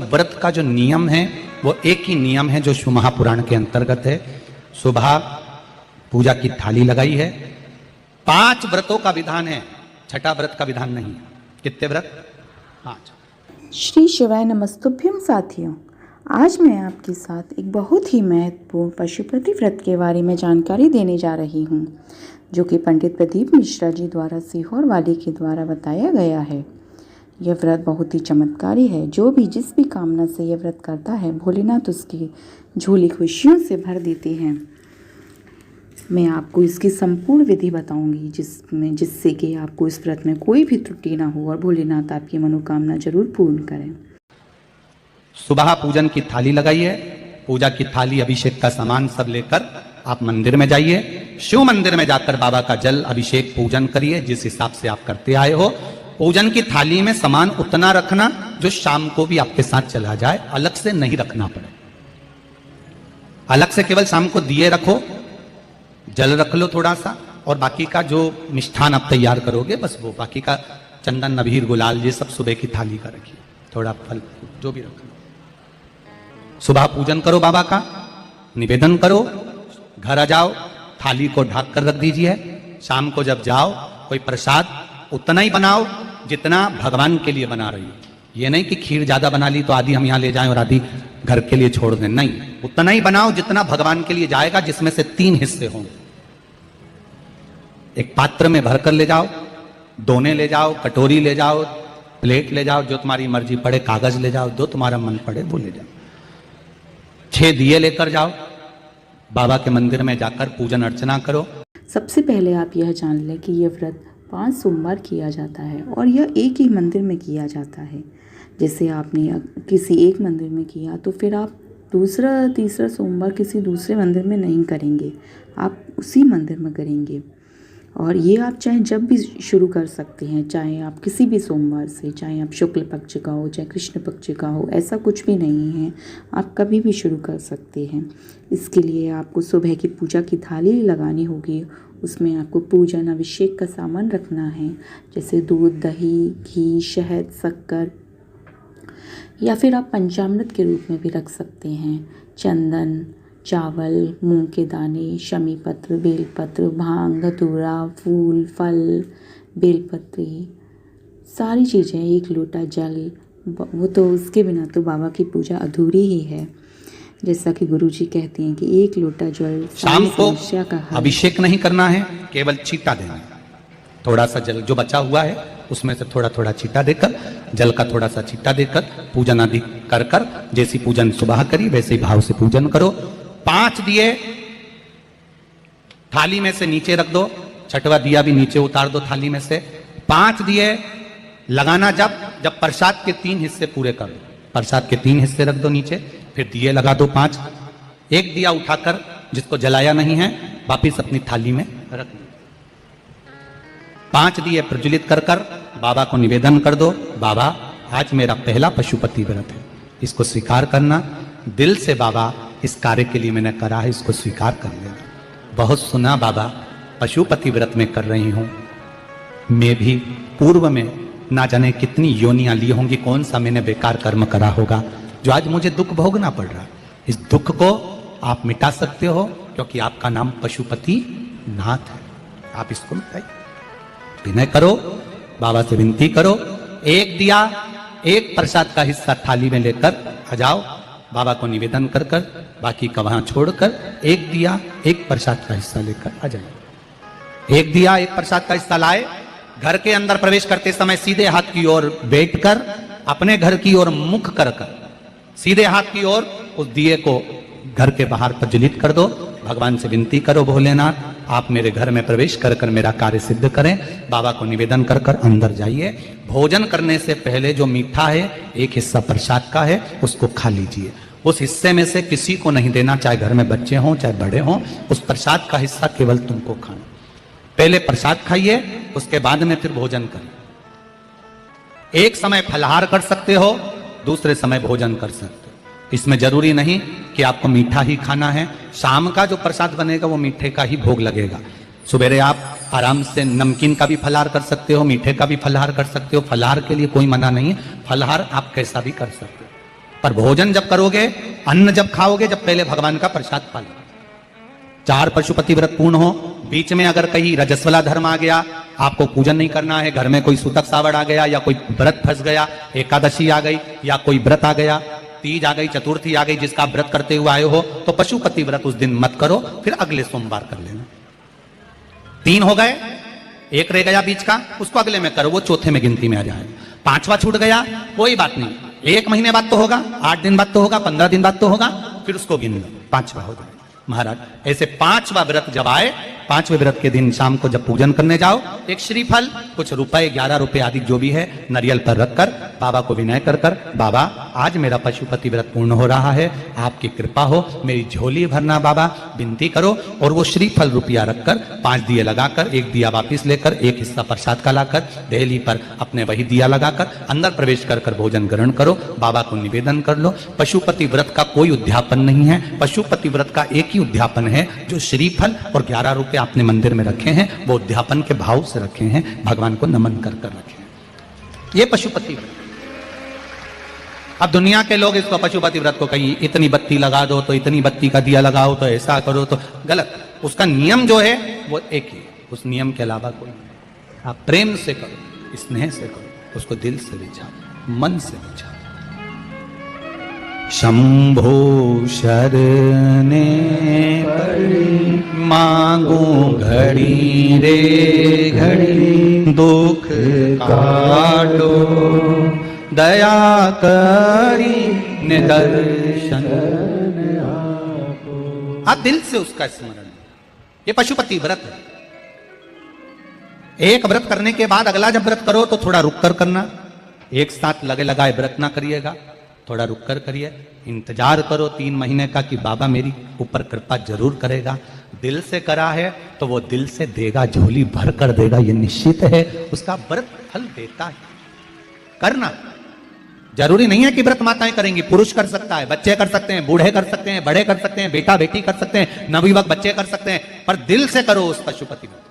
व्रत का जो नियम है वो एक ही नियम है जो शिव महापुराण के अंतर्गत है। सुबह पूजा की थाली लगाई है। 5 व्रतों का विधान है, छठा व्रत का विधान नहीं है। कितने व्रत? 5। श्री शिवाय नमस्तुभ्यम साथियों, आज मैं आपके साथ एक बहुत ही महत्वपूर्ण पशुपति व्रत के बारे में जानकारी देने जा रही हूँ, जो कि पंडित प्रदीप मिश्रा जी द्वारा सीहोर वाली के द्वारा बताया गया है। यह व्रत बहुत ही चमत्कारी है। जो भी जिस भी कामना से यह व्रत करता है, भोलेनाथ उसकी झोली खुशियों से भर देते हैं। मैं आपको इसकी संपूर्ण विधि बताऊंगी, जिससे कि आपको इस व्रत में कोई भी त्रुटि ना हो और भोलेनाथ आपकी मनोकामना जरूर पूर्ण करें। सुबह पूजन की थाली लगाई है। पूजा की थाली, अभिषेक का सामान सब लेकर आप मंदिर में जाइए। शिव मंदिर में जाकर बाबा का जल अभिषेक पूजन करिए, जिस हिसाब से आप करते आए हो। पूजन की थाली में सामान उतना रखना जो शाम को भी आपके साथ चला जाए, अलग से नहीं रखना पड़े। अलग से केवल शाम को दिए रखो, जल रख लो थोड़ा सा, और बाकी का जो मिष्ठान आप तैयार करोगे बस वो, बाकी का चंदन नबीर गुलाल ये सब सुबह की थाली का रखिए। थोड़ा फल जो भी रख लो। सुबह पूजन करो, बाबा का निवेदन करो, घर आ जाओ, थाली को ढक कर रख दीजिए। शाम को जब जाओ, कोई प्रसाद उतना ही बनाओ जितना भगवान के लिए बना रही हो। ये नहीं कि खीर ज्यादा बना ली तो आधी हम यहाँ ले जाएं और आधी घर के लिए छोड़ दें, नहीं, उतना ही बनाओ जितना भगवान के लिए जाएगा, जिसमें से 3 हिस्से होंगे। एक पात्र में भरकर ले जाओ, दोने ले जाओ, कटोरी ले जाओ, प्लेट ले जाओ, जो तुम्हारी मर्जी पड़े, कागज ले जाओ, जो तुम्हारा मन पड़े वो ले जाओ। 6 दिए लेकर जाओ, बाबा के मंदिर में जाकर पूजन अर्चना करो। सबसे पहले आप यह जान लें कि यह व्रत 5 सोमवार किया जाता है और यह एक ही मंदिर में किया जाता है। जैसे आपने किसी एक मंदिर में किया तो फिर आप दूसरा तीसरा सोमवार किसी दूसरे मंदिर में नहीं करेंगे, आप उसी मंदिर में करेंगे। और ये आप चाहे जब भी शुरू कर सकते हैं, चाहे आप किसी भी सोमवार से, चाहे आप शुक्ल पक्ष का हो, चाहे कृष्ण पक्ष का हो, ऐसा कुछ भी नहीं है, आप कभी भी शुरू कर सकते हैं। इसके लिए आपको सुबह की पूजा की थाली लगानी होगी। उसमें आपको पूजन अभिषेक का सामान रखना है, जैसे दूध, दही, घी, शहद, शक्कर, या फिर आप पंचामृत के रूप में भी रख सकते हैं। चंदन, चावल, मूंग के दाने, शमी पत्र, बेलपत्र, भांग, धतूरा, फूल, फल, बेलपत्री, सारी चीज़ें, 1 लोटा जल। वो तो उसके बिना तो बाबा की पूजा अधूरी ही है। जैसा कि गुरुजी कहते हैं कि 1 लोटा जल शाम को अभिषेक नहीं करना है, केवल छींटा देना है। थोड़ा सा जल जो बचा हुआ है उसमें से थोड़ा थोड़ा छींटा देकर, जल का थोड़ा सा छींटा देकर पूजन आदि कर कर, जैसी पूजन सुबह करी वैसे ही भाव से पूजन करो। 5 दिए थाली में से नीचे रख दो, 6वां दिया भी नीचे उतार दो थाली में से। 5 दिए लगाना जब प्रसाद के 3 हिस्से पूरे कर दो। प्रसाद के 3 हिस्से रख दो नीचे, फिर दिए लगा दो 5। एक दिया उठाकर जिसको जलाया नहीं है वापिस अपनी थाली में रख दो। 5 दिए प्रज्वलित कर कर बाबा को निवेदन कर दो, बाबा आज मेरा पहला पशुपति व्रत है, इसको स्वीकार करना। दिल से बाबा इस कार्य के लिए मैंने करा है, इसको स्वीकार कर लेना। बहुत सुना बाबा पशुपति व्रत में कर रही हूं, मैं भी पूर्व में ना जाने कितनी योनियां ली होंगी, कौन सा मैंने बेकार कर्म करा होगा जो आज मुझे दुख भोगना पड़ रहा है। इस दुख को आप मिटा सकते हो, क्योंकि आपका नाम पशुपति नाथ है। आप इसको मिटाइए, विनय करो, बाबा से विनती करो। 1 दिया, 1 प्रसाद का हिस्सा थाली में लेकर आ जाओ, बाबा को निवेदन कर कर, बाकी का वहां छोड़कर 1 दिया, 1 प्रसाद का हिस्सा लेकर आ जाए। 1 दिया, 1 प्रसाद का हिस्सा लाए, घर के अंदर प्रवेश करते समय सीधे हाथ की ओर बैठकर, अपने घर की ओर मुख कर कर सीधे हाथ की ओर उस दिए को घर के बाहर प्रज्वलित कर दो। भगवान से विनती करो, भोलेनाथ आप मेरे घर में प्रवेश कर कर मेरा कार्य सिद्ध करें। बाबा को निवेदन कर कर अंदर जाइए। भोजन करने से पहले जो मीठा है, 1 हिस्सा प्रसाद का है, उसको खा लीजिए। उस हिस्से में से किसी को नहीं देना, चाहे घर में बच्चे हों चाहे बड़े हों। उस प्रसाद का हिस्सा केवल तुमको खाना। पहले प्रसाद खाइए, उसके बाद में फिर भोजन करिए। एक समय फलाहार कर सकते हो, दूसरे समय भोजन कर सकते हो। इसमें जरूरी नहीं कि आपको मीठा ही खाना है। शाम का जो प्रसाद बनेगा वो मीठे का ही भोग लगेगा। सुबेरे आप आराम से नमकीन का भी फलाहार कर सकते हो, मीठे का भी फलाहार कर सकते हो। फलाहार के लिए कोई मना नहीं है, फलाहार आप कैसा भी कर सकते हो। पर भोजन जब करोगे, अन्न जब खाओगे, जब पहले भगवान का प्रसाद पालो। 4 पशुपति व्रत पूर्ण हो। बीच में अगर कहीं रजस्वला धर्म आ गया, आपको पूजन नहीं करना है, घर में कोई सूतक सावड़ आ गया, या कोई व्रत फंस गया, एकादशी आ गई, या कोई व्रत आ गया, तीज आ गई, चतुर्थी आ गई, जिसका आप व्रत करते हुए आए हो, तो पशुपति व्रत उस दिन मत करो, फिर अगले सोमवार कर लेना। 3 हो गए, 1 रह गया बीच का, उसको अगले में करो, वो चौथे में गिनती में आ जाए। 5वां छूट गया, कोई बात नहीं, 1 महीने बाद तो होगा, 8 दिन बाद तो होगा, 15 दिन बाद तो होगा, फिर उसको गिन लो, 5वां हो जाए। महाराज ऐसे 5वां व्रत जब आए, 5वें व्रत के दिन शाम को जब पूजन करने जाओ, एक श्रीफल, कुछ रुपए, 11 रुपए आदि जो भी है, नारियल पर रखकर बाबा को विनय कर बाबा आज मेरा पशुपति व्रत पूर्ण हो रहा है, आपकी कृपा हो, मेरी झोली भरना बाबा, विनती करो। और वो श्रीफल रुपया रखकर 5 दिए लगाकर, 1 दिया वापिस लेकर, 1 हिस्सा प्रसाद का लाकर देहली पर अपने वही दिया लगाकर अंदर प्रवेश कर भोजन ग्रहण करो, बाबा को निवेदन कर लो। पशुपति व्रत का कोई उद्यापन नहीं है, पशुपति व्रत का एक ही उद्यापन है, जो श्रीफल और 11 रुपए आपने मंदिर में रखे हैं, वो उद्यापन के भाव से रखे हैं, भगवान को नमन कर रखे हैं। ये पशुपति व्रत। अब दुनिया के लोग इसको पशुपति व्रत को कहीं इतनी बत्ती लगा दो, तो इतनी बत्ती का दिया लगाओ, तो ऐसा करो, तो गलत। उसका नियम जो है वो एक ही, उस नियम के अलावा कोई नहीं। आप प्रेम से करो, स्नेह से करो, उसको दिल से विचारो, मन से विचारो। शंभो शरणे पड़ी मांगो घड़ी रे घड़ी, दुख काटो दया करी निदर्शन। आप दिल से उसका स्मरण, ये पशुपति व्रत है। एक व्रत करने के बाद अगला जब व्रत करो तो थोड़ा रुक कर करना, एक साथ लगे लगाए व्रत ना करिएगा, थोड़ा रुक कर करिए, इंतजार करो 3 महीने का कि बाबा मेरी ऊपर कृपा जरूर करेगा। दिल से करा है तो वो दिल से देगा, झोली भर कर देगा, ये निश्चित है, उसका व्रत फल देता है। करना जरूरी नहीं है कि व्रत माताएं करेंगी, पुरुष कर सकता है, बच्चे कर सकते हैं, बूढ़े कर सकते हैं, बड़े कर सकते हैं, बेटा बेटी कर सकते हैं, नवयुवक बच्चे कर सकते हैं, पर दिल से करो उस पशुपति व्रत।